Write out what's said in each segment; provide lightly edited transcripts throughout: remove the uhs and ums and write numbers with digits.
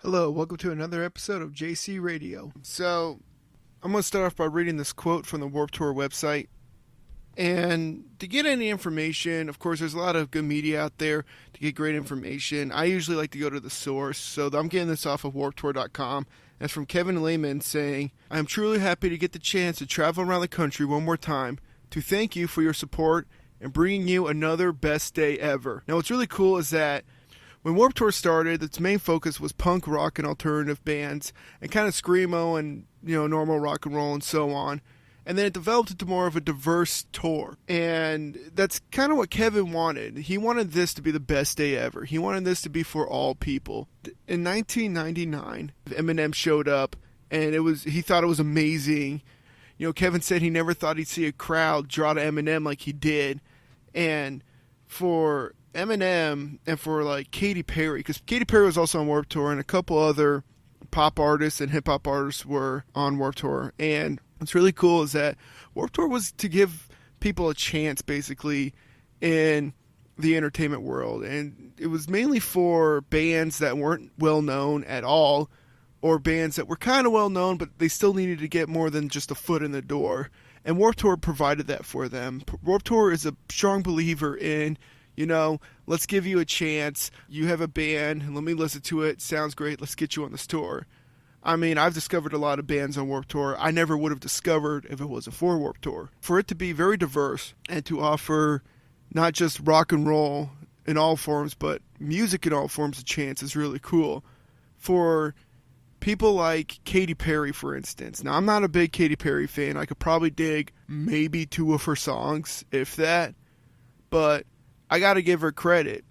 Hello, welcome to another episode of JC Radio. So, I'm going to start off by reading this quote from the Warped Tour website. And to get any information, of course, there's a lot of good media out there to get great information. I usually like to go to the source, so I'm getting this off of warpedtour.com. That's from Kevin Lehman saying, I am truly happy to get the chance to travel around the country one more time to thank you for your support and bringing you another best day ever. Now, what's really cool is that when Warped Tour started, its main focus was punk rock and alternative bands and kind of screamo and, normal rock and roll and so on. And then it developed into more of a diverse tour. And that's kind of what Kevin wanted. He wanted this to be the best day ever. He wanted this to be for all people. In 1999, Eminem showed up and he thought it was amazing. Kevin said he never thought he'd see a crowd draw to Eminem like he did. And for Eminem and for like Katy Perry, because Katy Perry was also on Warped Tour and a couple other pop artists and hip hop artists were on Warped Tour. And what's really cool is that Warped Tour was to give people a chance basically in the entertainment world. And it was mainly for bands that weren't well known at all or bands that were kind of well known but they still needed to get more than just a foot in the door. And Warped Tour provided that for them. Warped Tour is a strong believer in let's give you a chance. You have a band, and let me listen to it. Sounds great. Let's get you on this tour. I mean, I've discovered a lot of bands on Warped Tour I never would have discovered if it wasn't for Warped Tour. For it to be very diverse and to offer not just rock and roll in all forms, but music in all forms a chance is really cool. For people like Katy Perry, for instance. Now, I'm not a big Katy Perry fan. I could probably dig maybe 2 of her songs, if that. But I got to give her credit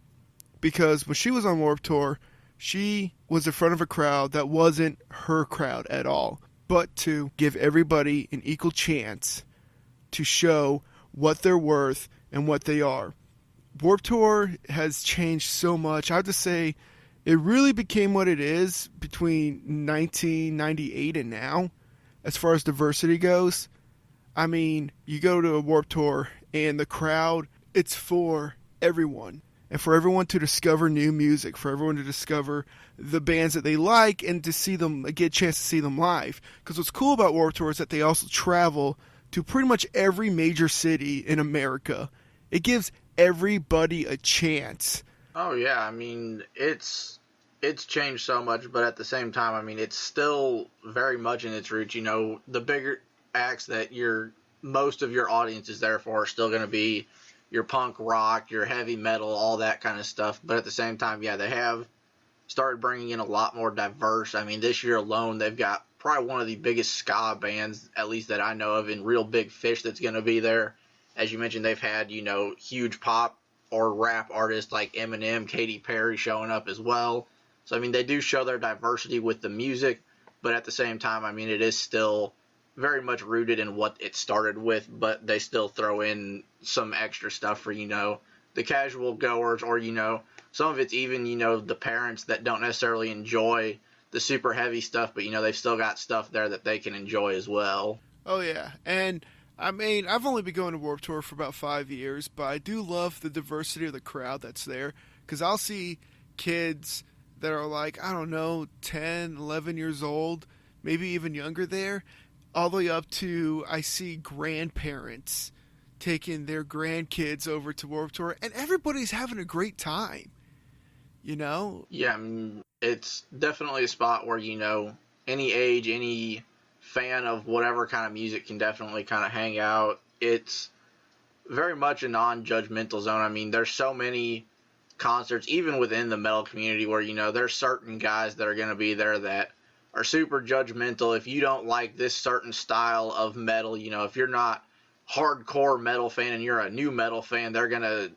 because when she was on Warped Tour, she was in front of a crowd that wasn't her crowd at all, but to give everybody an equal chance to show what they're worth and what they are. Warped Tour has changed so much. I have to say, it really became what it is between 1998 and now, as far as diversity goes. I mean, you go to a Warped Tour and the crowd, it's for everyone, and for everyone to discover new music, for everyone to discover the bands that they like and to see them, get a chance to see them live. Because what's cool about Warped Tour is that they also travel to pretty much every major city in America. It gives everybody a chance. Oh yeah, I mean it's changed so much, but at the same time, I mean it's still very much in its roots. The bigger acts that most of your audience is there for are still going to be your punk rock, your heavy metal, all that kind of stuff. But at the same time, yeah, they have started bringing in a lot more diverse. I mean, this year alone, they've got probably one of the biggest ska bands, at least that I know of, in Real Big Fish that's going to be there. As you mentioned, they've had, huge pop or rap artists like Eminem, Katy Perry showing up as well. So, I mean, they do show their diversity with the music, but at the same time, I mean, it is still very much rooted in what it started with, but they still throw in some extra stuff for, the casual goers or, some of it's even, the parents that don't necessarily enjoy the super heavy stuff, but, they've still got stuff there that they can enjoy as well. Oh, yeah. And, I mean, I've only been going to Warped Tour for about 5 years, but I do love the diversity of the crowd that's there, because I'll see kids that are like, I don't know, 10, 11 years old, maybe even younger there, all the way up to, I see grandparents taking their grandkids over to Warped Tour, and everybody's having a great time, Yeah, I mean, it's definitely a spot where, any age, any fan of whatever kind of music can definitely kind of hang out. It's very much a non-judgmental zone. I mean, there's so many concerts, even within the metal community, where, there's certain guys that are going to be there that are super judgmental. If you don't like this certain style of metal, if you're not hardcore metal fan and you're a new metal fan, they're going to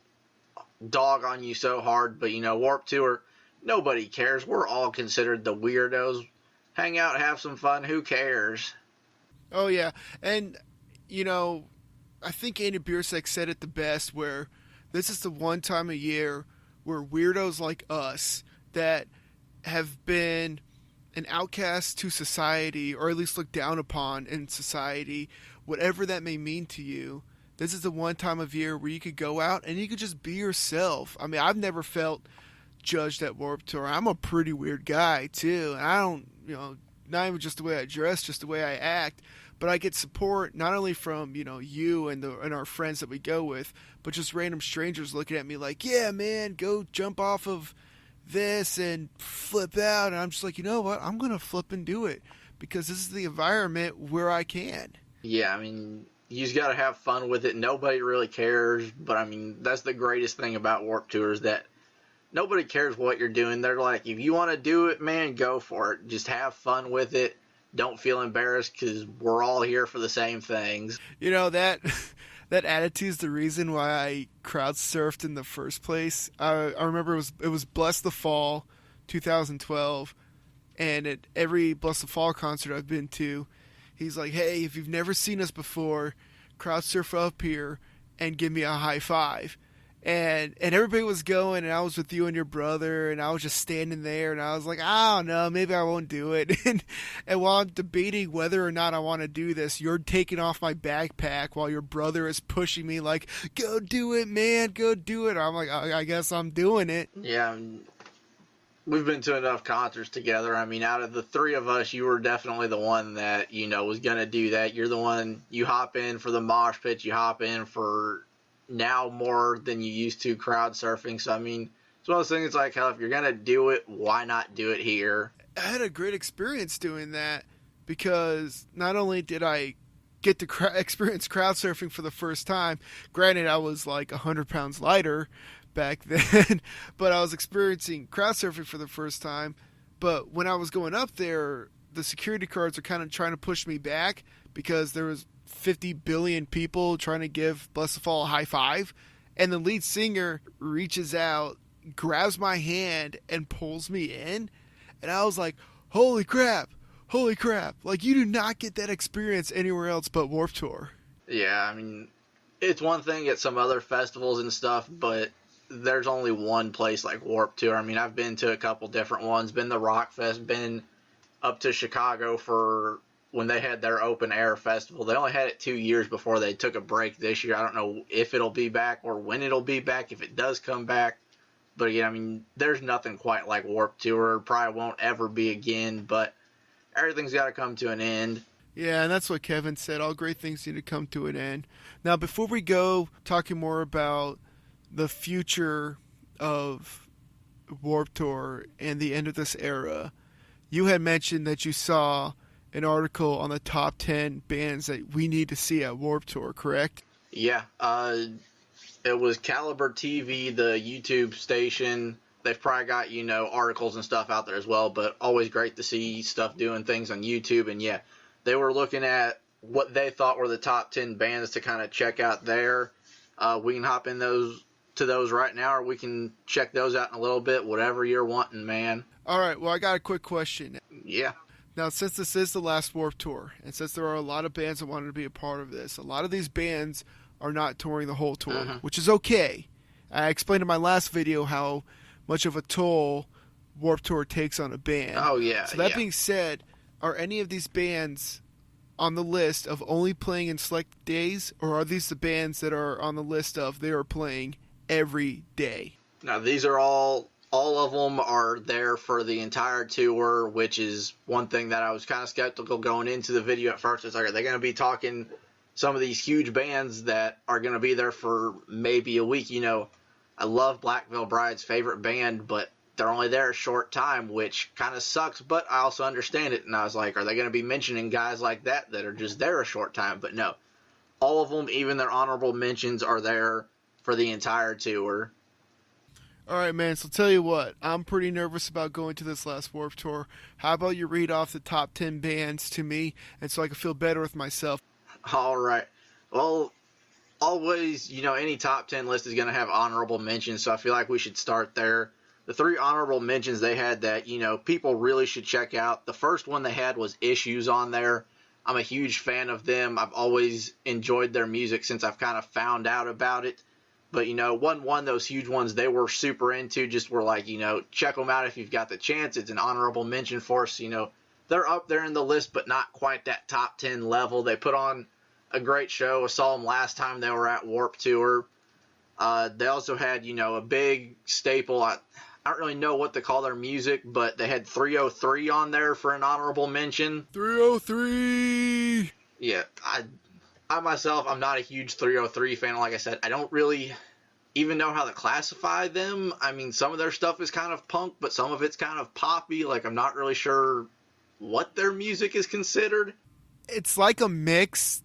dog on you so hard. But, Warped Tour, nobody cares. We're all considered the weirdos. Hang out, have some fun. Who cares? Oh, yeah. And, I think Andy Biersack said it the best, where this is the one time a year where weirdos like us that have been an outcast to society, or at least looked down upon in society, whatever that may mean to you, this is the one time of year where you could go out and you could just be yourself. I mean, I've never felt judged at Warped Tour. I'm a pretty weird guy too, and I don't, not even just the way I dress, just the way I act. But I get support not only from you and our friends that we go with, but just random strangers looking at me like, yeah, man, go jump off of this and flip out. And I'm just like, you know what? I'm gonna flip and do it because this is the environment where I can. Yeah, I mean, you just got to have fun with it. Nobody really cares, but I mean, that's the greatest thing about Warped Tour is that nobody cares what you're doing. They're like, if you want to do it, man, go for it. Just have fun with it. Don't feel embarrassed because we're all here for the same things. That that attitude is the reason why I crowd surfed in the first place. I remember it was Bless the Fall, 2012, and at every Bless the Fall concert I've been to, he's like, hey, if you've never seen us before, crowd surf up here and give me a high five. And everybody was going, and I was with you and your brother, and I was just standing there, and I was like, I don't know, maybe I won't do it. And while I'm debating whether or not I want to do this, you're taking off my backpack while your brother is pushing me like, go do it, man, go do it. I'm like, I guess I'm doing it. Yeah, we've been to enough concerts together. I mean, out of the three of us, you were definitely the one that, was going to do that. You're the one, you hop in for the mosh pit, you hop in for now more than you used to crowd surfing. So, I mean, it's one of those things like, hell, if you're going to do it, why not do it here? I had a great experience doing that because not only did I get to experience crowd surfing for the first time, granted I was like 100 pounds lighter back then, but I was experiencing crowd surfing for the first time. But when I was going up there, the security guards are kind of trying to push me back because there was 50 billion people trying to give Bless the Fall a high five, and the lead singer reaches out, grabs my hand, and pulls me in, and I was like, holy crap, like you do not get that experience anywhere else but Warped Tour. Yeah, I mean, it's one thing at some other festivals and stuff, but there's only one place like Warped Tour. I mean, I've been to a couple different ones, been to Rockfest, been up to Chicago for when they had their open air festival. They only had it 2 years before they took a break this year. I don't know if it'll be back or when it'll be back, if it does come back. But again, I mean, there's nothing quite like Warped Tour. Probably won't ever be again, but everything's got to come to an end. Yeah, and that's what Kevin said. All great things need to come to an end. Now, before we go talking more about the future of Warped Tour and the end of this era, you had mentioned that you saw an article on the top 10 bands that we need to see at Warped Tour, correct? Yeah, it was Caliber TV, the YouTube station. They've probably got, articles and stuff out there as well, but always great to see stuff doing things on YouTube. And yeah, they were looking at what they thought were the top 10 bands to kind of check out there. We can hop in to those right now, or we can check those out in a little bit, whatever you're wanting, man. All right, well, I got a quick question. Yeah. Now, since this is the last Warped Tour, and since there are a lot of bands that wanted to be a part of this, a lot of these bands are not touring the whole tour, which is okay. I explained in my last video how much of a toll Warped Tour takes on a band. Oh, yeah. So that being said, are any of these bands on the list of only playing in select days, or are these the bands that are on the list of they are playing every day? Now, these are all of them are there for the entire tour, which is one thing that I was kind of skeptical going into the video at first. It's like, are they going to be talking some of these huge bands that are going to be there for maybe a week? I love Black Veil Bride's favorite band, but they're only there a short time, which kind of sucks, but I also understand it. And I was like, are they going to be mentioning guys like that are just there a short time? But no, all of them, even their honorable mentions, are there for the entire tour. All right, man, so tell you what, I'm pretty nervous about going to this last Warped Tour. How about you read off the top 10 bands to me, and so I can feel better with myself? All right. Well, always, any top 10 list is going to have honorable mentions, so I feel like we should start there. The 3 honorable mentions they had that, people really should check out. The first one they had was Issues on there. I'm a huge fan of them. I've always enjoyed their music since I've kind of found out about it. But, one those huge ones they were super into, just were like, check them out if you've got the chance. It's an honorable mention for us. They're up there in the list, but not quite that top 10 level. They put on a great show. I saw them last time they were at Warped Tour. They also had, a big staple. I I don't really know what to call their music, but they had 303 on there for an honorable mention. 303! Yeah, I myself, I'm not a huge 303 fan. Like I said, I don't really even know how to classify them. I mean, some of their stuff is kind of punk, but some of it's kind of poppy. Like, I'm not really sure what their music is considered. It's like a mix.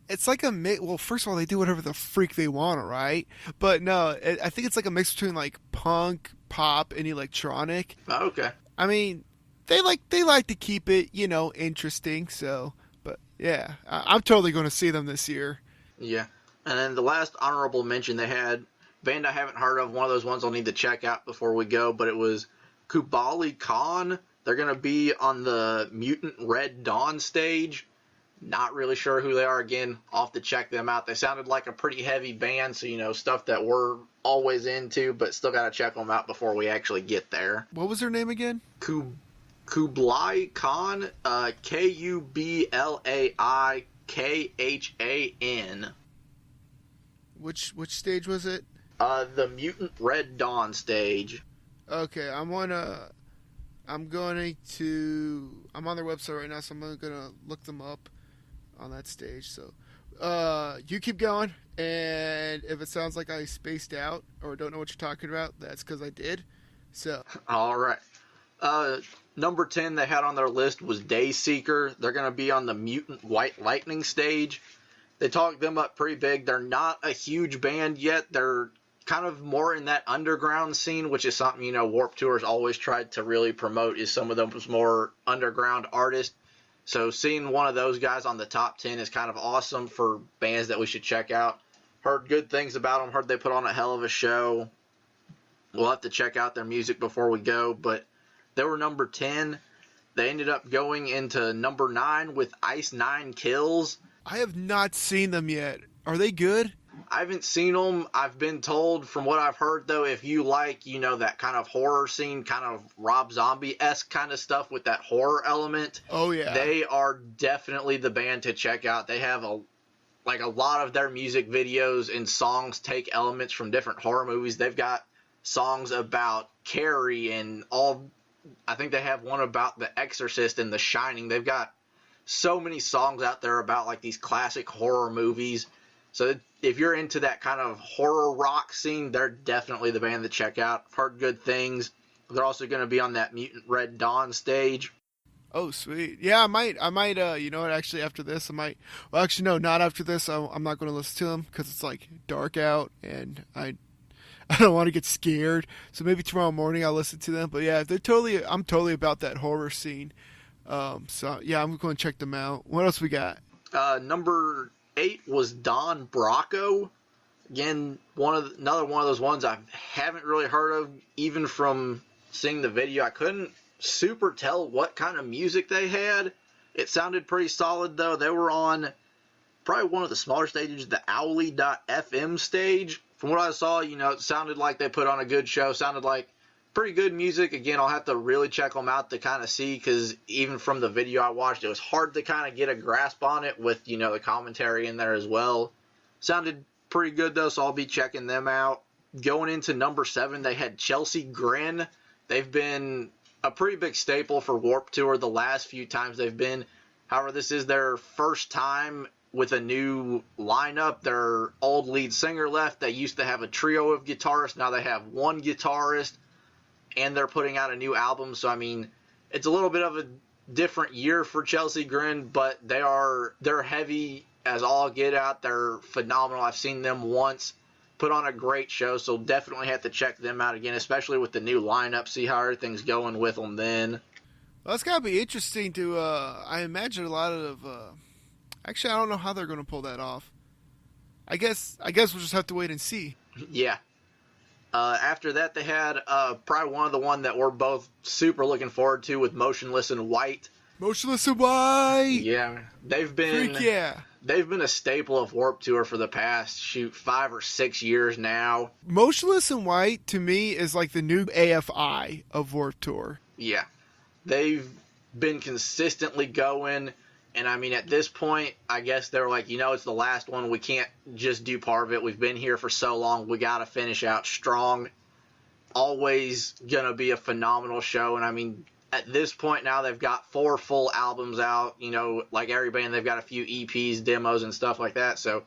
It's like a mix. Well, first of all, they do whatever the freak they want, right? But no, I think it's like a mix between like punk, pop, and electronic. Oh, okay. I mean, they like to keep it, interesting. So, but yeah, I'm totally going to see them this year. Yeah. And then the last honorable mention they had, band I haven't heard of, one of those ones I'll need to check out before we go, but it was Kubali Khan. They're going to be on the Mutant Red Dawn stage. Not really sure who they are. Again, I'll have to check them out. They sounded like a pretty heavy band, so, stuff that we're always into, but still got to check them out before we actually get there. What was their name again? Kublai Khan, Kublai Khan. Which stage was it? The Mutant Red Dawn stage. Okay, I'm on their website right now, so I'm gonna look them up on that stage. So, you keep going, and if it sounds like I spaced out or don't know what you're talking about, that's because I did. So, all right. Number 10 they had on their list was Dayseeker. They're gonna be on the Mutant White Lightning stage. They talked them up pretty big. They're not a huge band yet. They're kind of more in that underground scene, which is something, Warped Tour's always tried to really promote, is some of those more underground artists. So seeing one of those guys on the top 10 is kind of awesome for bands that we should check out. Heard good things about them. Heard they put on a hell of a show. We'll have to check out their music before we go, but they were number 10. They ended up going into number 9 with Ice Nine Kills. I have not seen them yet. Are they good? I haven't seen them. I've been told, from what I've heard, though, if you like, that kind of horror scene, kind of Rob Zombie-esque kind of stuff with that horror element. Oh, yeah. They are definitely the band to check out. They have a lot of their music videos and songs take elements from different horror movies. They've got songs about Carrie and all. I think they have one about The Exorcist and The Shining. They've got so many songs out there about like these classic horror movies. So if you're into that kind of horror rock scene, they're definitely the band to check out. I've heard good things. They're also going to be on that Mutant Red Dawn stage. Oh, sweet. Yeah, I might, actually after this, well, actually, no, not after this. I'm not going to listen to them because it's like dark out and I don't want to get scared. So maybe tomorrow morning I'll listen to them. But yeah, I'm totally about that horror scene. So yeah, I'm going to check them out. What else we got? Number 8 was Don Bracco. Again, another one of those ones I haven't really heard of, even from seeing the video. I couldn't super tell what kind of music they had. It sounded pretty solid, though. They were on probably one of the smaller stages, the Owly.fm stage. From what I saw, it sounded like they put on a good show. Sounded like pretty good music. Again, I'll have to really check them out to kind of see, because even from the video I watched, it was hard to kind of get a grasp on it with, the commentary in there as well. Sounded pretty good, though, so I'll be checking them out. Going into number 7, they had Chelsea Grin. They've been a pretty big staple for Warped Tour the last few times they've been. However, this is their first time with a new lineup. Their old lead singer left. They used to have a trio of guitarists. Now they have one guitarist. And they're putting out a new album, so it's a little bit of a different year for Chelsea Grin, but they're heavy as all get out. They're phenomenal. I've seen them once, put on a great show, so definitely have to check them out again, especially with the new lineup, see how everything's going with them then. Well, it's got to be interesting to, I imagine a lot of, actually, I don't know how they're going to pull that off. I guess we'll just have to wait and see. Yeah. After that, they had probably one that we're both super looking forward to with Motionless in White. Motionless in White! Yeah, they've been a staple of Warped Tour for the past 5 or 6 years now. Motionless in White to me is like the new AFI of Warped Tour. Yeah, they've been consistently going. And at this point, I guess they're like, it's the last one. We can't just do part of it. We've been here for so long. We got to finish out strong. always going to be a phenomenal show. And I mean, at this point now, they've got 4 full albums out. You know, like every band, they've got a few EPs, demos, and stuff like that. So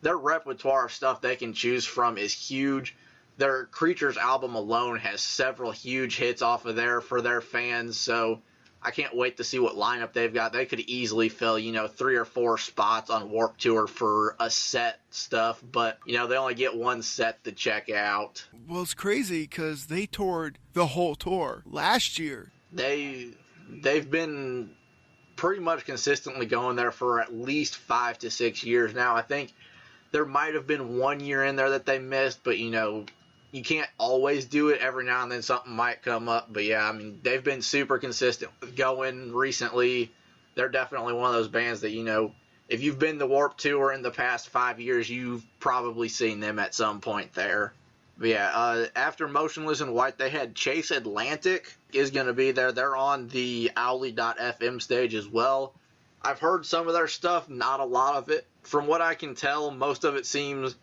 their repertoire of stuff they can choose from is huge. Their Creatures album alone has several huge hits off of there for their fans. So I can't wait to see what lineup they've got. They could easily fill, 3 or 4 spots on Warped Tour for a set stuff, but, they only get one set to check out. Well, it's crazy because they toured the whole tour last year. They've been pretty much consistently going there for at least 5 to 6 years now. I think there might have been 1 year in there that they missed, but, you can't always do it. Every now and then something might come up. But yeah, I mean, they've been super consistent with going recently. They're definitely one of those bands that, if you've been to Warped Tour in the past 5 years, you've probably seen them at some point there. But yeah, after Motionless in White, they had Chase Atlantic is going to be there. They're on the Owly.fm stage as well. I've heard some of their stuff, not a lot of it. From what I can tell, most of it seems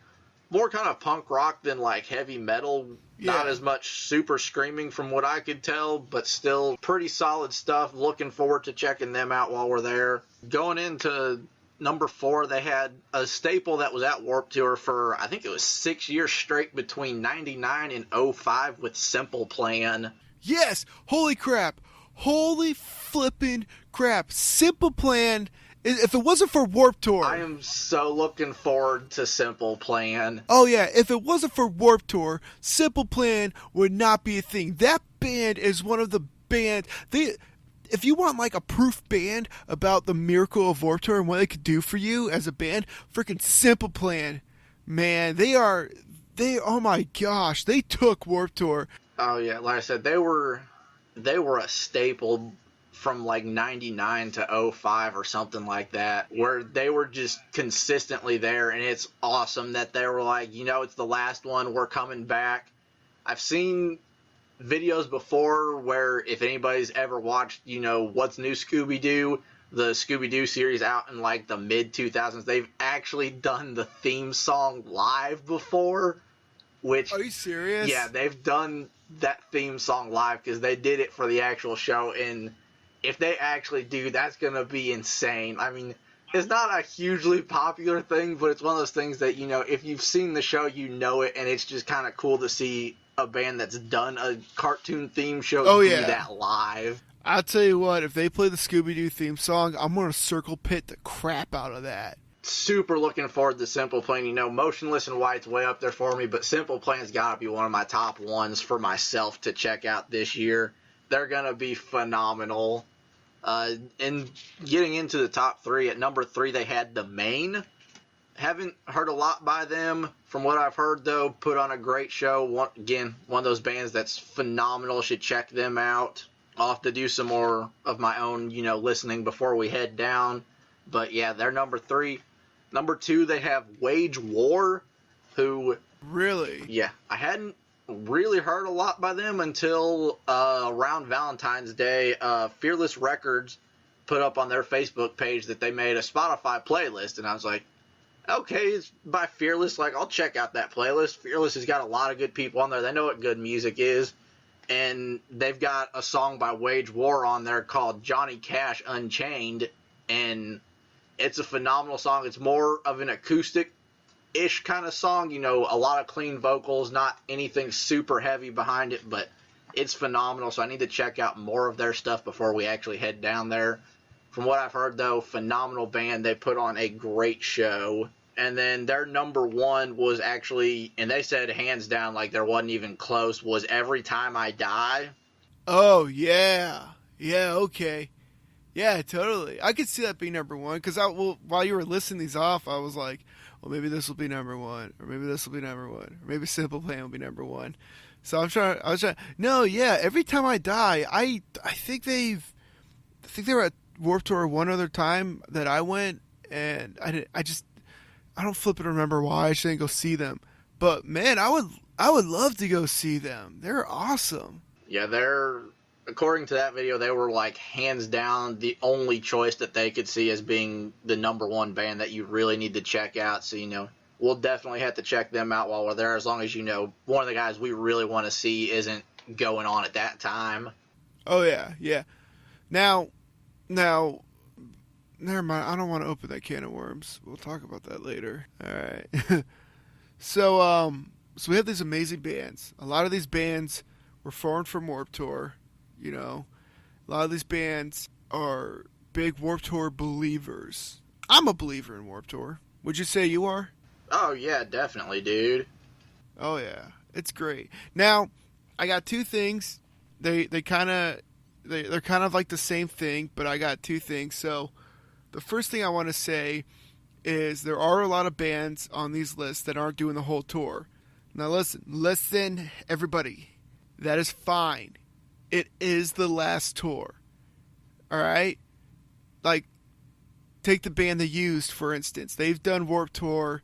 more kind of punk rock than like heavy metal. Yeah. Not as much super screaming from what I could tell, but still pretty solid stuff. Looking forward to checking them out while we're there. Going into number 4, they had a staple that was at Warped Tour for, I think it was 6 years straight between 99 and 05 with Simple Plan. Yes! Holy crap! Holy flippin' crap! Simple Plan. If it wasn't for Warped Tour... I am so looking forward to Simple Plan. Oh yeah, if it wasn't for Warped Tour, Simple Plan would not be a thing. That band is one of the bands... If you want like a proof band about the miracle of Warped Tour and what they could do for you as a band, freaking Simple Plan. Man, oh my gosh, they took Warped Tour. Oh yeah, like I said, they were a staple from like 99 to 05 or something like that, where they were just consistently there, and it's awesome that they were like, it's the last one, we're coming back. I've seen videos before where, if anybody's ever watched, What's New Scooby-Doo, the Scooby-Doo series out in like the mid-2000s, they've actually done the theme song live before, which... Are you serious? Yeah, they've done that theme song live because they did it for the actual show, and if they actually do, that's going to be insane. I mean, it's not a hugely popular thing, but it's one of those things that, if you've seen the show, you know it, and it's just kind of cool to see a band that's done a cartoon theme show do that live. I'll tell you what, if they play the Scooby-Doo theme song, I'm going to circle pit the crap out of that. Super looking forward to Simple Plan. Motionless in White's way up there for me, but Simple Plan's got to be one of my top ones for myself to check out this year. They're going to be phenomenal. And getting into the top 3, at number 3 they had The Maine. Haven't heard a lot by them. From what I've heard, though, put on a great show. One of those bands that's phenomenal. Should check them out. I'll have to do some more of my own, listening before we head down. But yeah, they're number 3. Number 2, they have Wage War, who... Really? Yeah, I hadn't really heard a lot by them until around Valentine's Day. Fearless Records put up on their Facebook page that they made a Spotify playlist, and I was like, okay, it's by Fearless, like, I'll check out that playlist. Fearless has got a lot of good people on there. They know what good music is, and they've got a song by Wage War on there called Johnny Cash Unchained, and it's a phenomenal song. It's more of an acoustic-ish kind of song, a lot of clean vocals, not anything super heavy behind it, but it's phenomenal, so I need to check out more of their stuff before we actually head down there. From what I've heard, though, phenomenal band. They put on a great show. And then their number 1 was actually, and they said hands down, like there wasn't even close, was Every Time I Die. Oh, yeah. Yeah, okay. Yeah, totally. I could see that being number 1, because while you were listing these off, I was like, well, maybe this will be number 1, or maybe this will be number 1, or maybe Simple Plan will be number 1. So I was trying, no, yeah, Every Time I Die, I think they were at Warped Tour one other time that I went, and I don't flipping remember why I shouldn't go see them. But man, I would love to go see them. They're awesome. Yeah, according to that video, they were like hands down the only choice that they could see as being the number 1 band that you really need to check out. So, we'll definitely have to check them out while we're there, as long as, you know, one of the guys we really want to see isn't going on at that time. Oh yeah, yeah. Now, never mind. I don't want to open that can of worms. We'll talk about that later. All right. So we have these amazing bands. A lot of these bands were formed from Warped Tour. You know, a lot of these bands are big Warped Tour believers. I'm a believer in Warped Tour. Would you say you are? Oh yeah, definitely, dude. Oh yeah, it's great. Now, I got two things. They're kind of like the same thing, but I got two things. So, the first thing I want to say is there are a lot of bands on these lists that aren't doing the whole tour. Now listen, everybody. That is fine. It is the last tour. All right? Like, take the band The Used, for instance. They've done Warped Tour,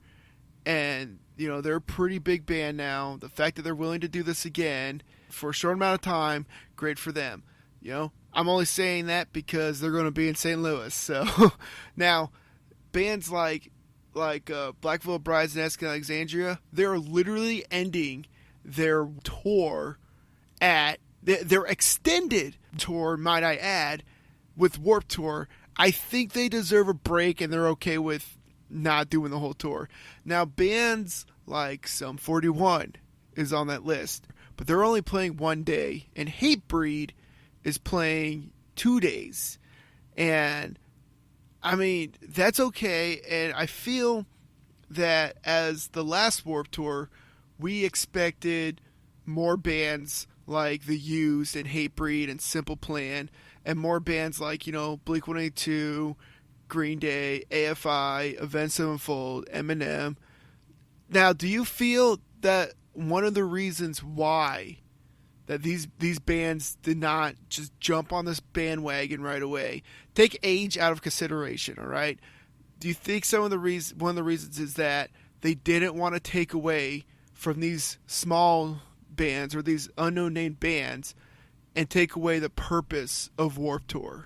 and, you know, they're a pretty big band now. The fact that they're willing to do this again for a short amount of time, great for them. You know, I'm only saying that because they're going to be in St. Louis. So, now, bands like Black Veil Brides and Eskin Alexandria, they're literally ending their tour at their extended tour, might I add, with Warped Tour. I think they deserve a break, and they're okay with not doing the whole tour. Now, bands like Sum 41 is on that list, but they're only playing one day, and Hatebreed is playing 2 days. And I mean, that's okay, and I feel that as the last Warped Tour, we expected more bands like The Used and Hatebreed and Simple Plan, and more bands like, you know, Blink-182, Green Day, AFI, Avenged Sevenfold, Eminem. Now, do you feel that one of the reasons why that these bands did not just jump on this bandwagon right away, take age out of consideration, all right? Do you think one of the reasons is that they didn't want to take away from these small bands or these unknown named bands and take away the purpose of Warped Tour?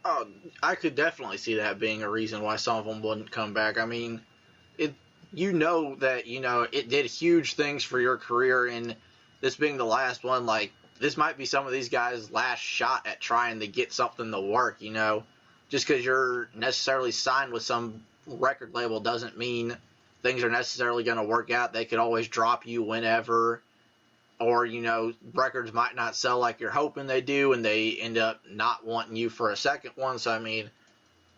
Oh, I could definitely see that being a reason why some of them wouldn't come back. I mean, you know that, you know, it did huge things for your career, and this being the last one, like, this might be some of these guys' last shot at trying to get something to work, you know? Just because you're necessarily signed with some record label doesn't mean things are necessarily going to work out. They could always drop you whenever, or, you know, records might not sell like you're hoping they do, and they end up not wanting you for a second one. So, I mean,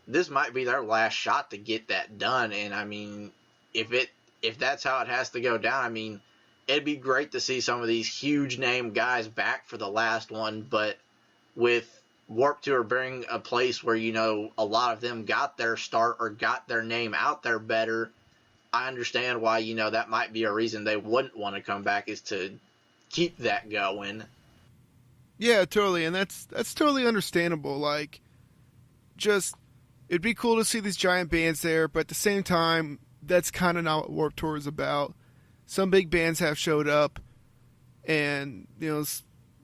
this might be their last shot to get that done, and, I mean, if that's how it has to go down, I mean, it'd be great to see some of these huge name guys back for the last one, but with Warped Tour being a place where, you know, a lot of them got their start or got their name out there better, I understand why, you know, that might be a reason they wouldn't want to come back, is to keep that going. Yeah, totally, and that's totally understandable. Like, just, it'd be cool to see these giant bands there, but at the same time, that's kind of not what Warped Tour is about. Some big bands have showed up, and, you know,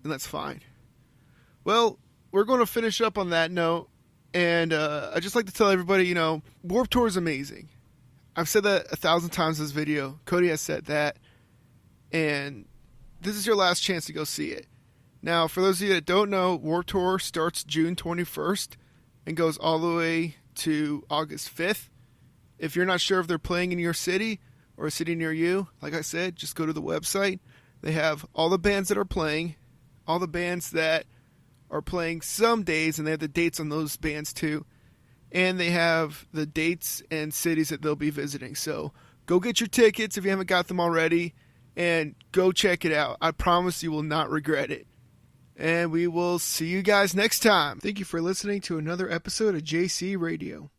and that's fine. Well, we're going to finish up on that note, and I'd just like to tell everybody, you know, Warped Tour is amazing. I've said that 1,000 times in this video. Cody has said that, and this is your last chance to go see it. Now, for those of you that don't know, Warped Tour starts June 21st and goes all the way to August 5th. If you're not sure if they're playing in your city or a city near you, like I said, just go to the website. They have all the bands that are playing, all the bands that are playing some days, and they have the dates on those bands too. And they have the dates and cities that they'll be visiting. So go get your tickets if you haven't got them already, and go check it out. I promise you will not regret it. And we will see you guys next time. Thank you for listening to another episode of JC Radio.